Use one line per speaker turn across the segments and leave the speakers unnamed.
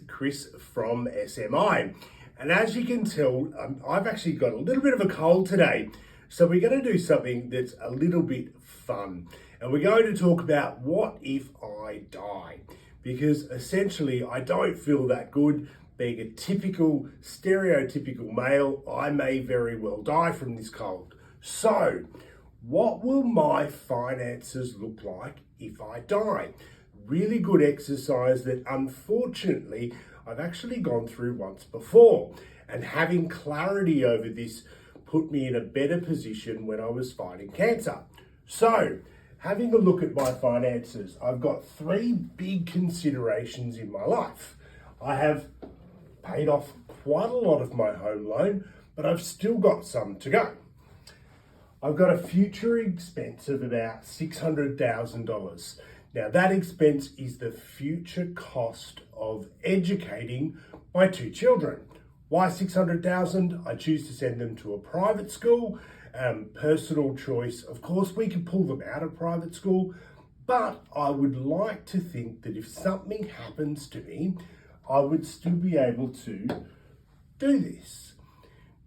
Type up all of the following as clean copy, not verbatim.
Chris from SMI. And as you can tell, I've actually got a little bit of a cold today. So we're going to do something that's a little bit fun. And we're going to talk about what if I die? Because essentially I don't feel that good. Being a typical, stereotypical male, I may very well die from this cold. So, what will my finances look like if I die? Really good exercise that unfortunately I've actually gone through once before. And having clarity over this put me in a better position when I was fighting cancer. So, having a look at my finances, I've got three big considerations in my life. I have paid off quite a lot of my home loan, but I've still got some to go. I've got a future expense of about $600,000. Now that expense is the future cost of educating my two children. Why 600,000? I choose to send them to a private school, personal choice. Of course, we can pull them out of private school, but I would like to think that if something happens to me, I would still be able to do this.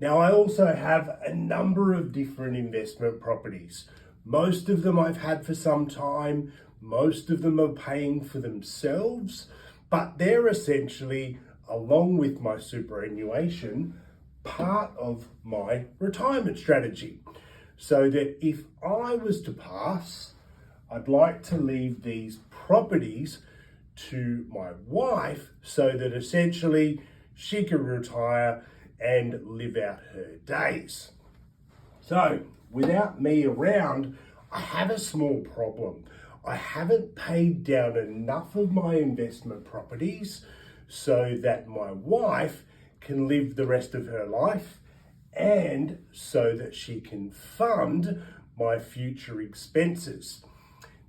Now, I also have a number of different investment properties. Most of them I've had for some time. Most of them are paying for themselves, but they're essentially, along with my superannuation, part of my retirement strategy. So that if I was to pass, I'd like to leave these properties to my wife so that essentially she can retire and live out her days. So without me around, I have a small problem. I haven't paid down enough of my investment properties so that my wife can live the rest of her life and so that she can fund my future expenses.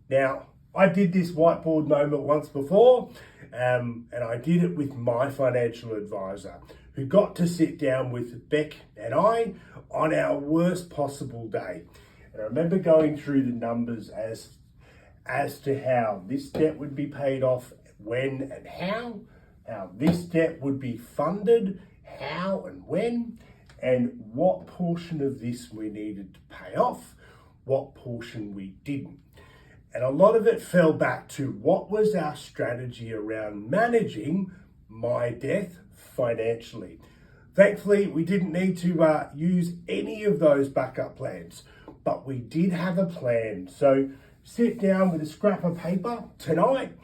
Now, I did this whiteboard moment once before, and I did it with my financial advisor, who got to sit down with Beck and I on our worst possible day. And I remember going through the numbers as to how this debt would be paid off, when and how this debt would be funded, how and when, and what portion of this we needed to pay off, what portion we didn't. And a lot of it fell back to what was our strategy around managing my death financially. Thankfully, we didn't need to use any of those backup plans, but we did have a plan. So sit down with a scrap of paper tonight,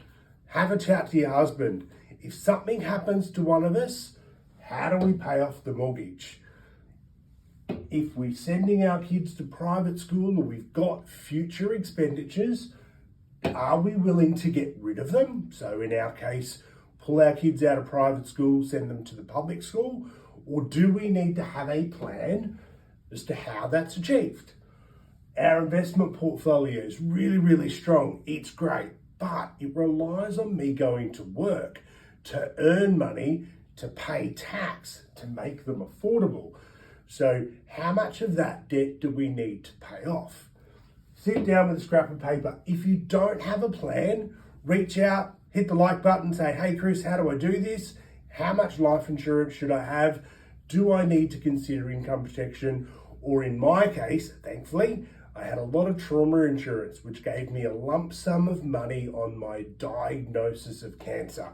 have a chat to your husband. If something happens to one of us, how do we pay off the mortgage? If we're sending our kids to private school or we've got future expenditures, are we willing to get rid of them? So in our case, pull our kids out of private school, send them to the public school, or do we need to have a plan as to how that's achieved? Our investment portfolio is really, really strong. It's great, but it relies on me going to work to earn money, to pay tax, to make them affordable. So how much of that debt do we need to pay off? Sit down with a scrap of paper. If you don't have a plan, reach out, hit the like button, say, hey Chris, how do I do this? How much life insurance should I have? Do I need to consider income protection? Or in my case, thankfully, I had a lot of trauma insurance, which gave me a lump sum of money on my diagnosis of cancer.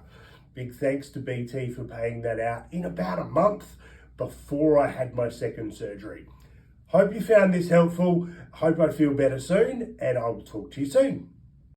Big thanks to BT for paying that out in about a month before I had my second surgery. Hope you found this helpful. Hope I feel better soon, and I will talk to you soon.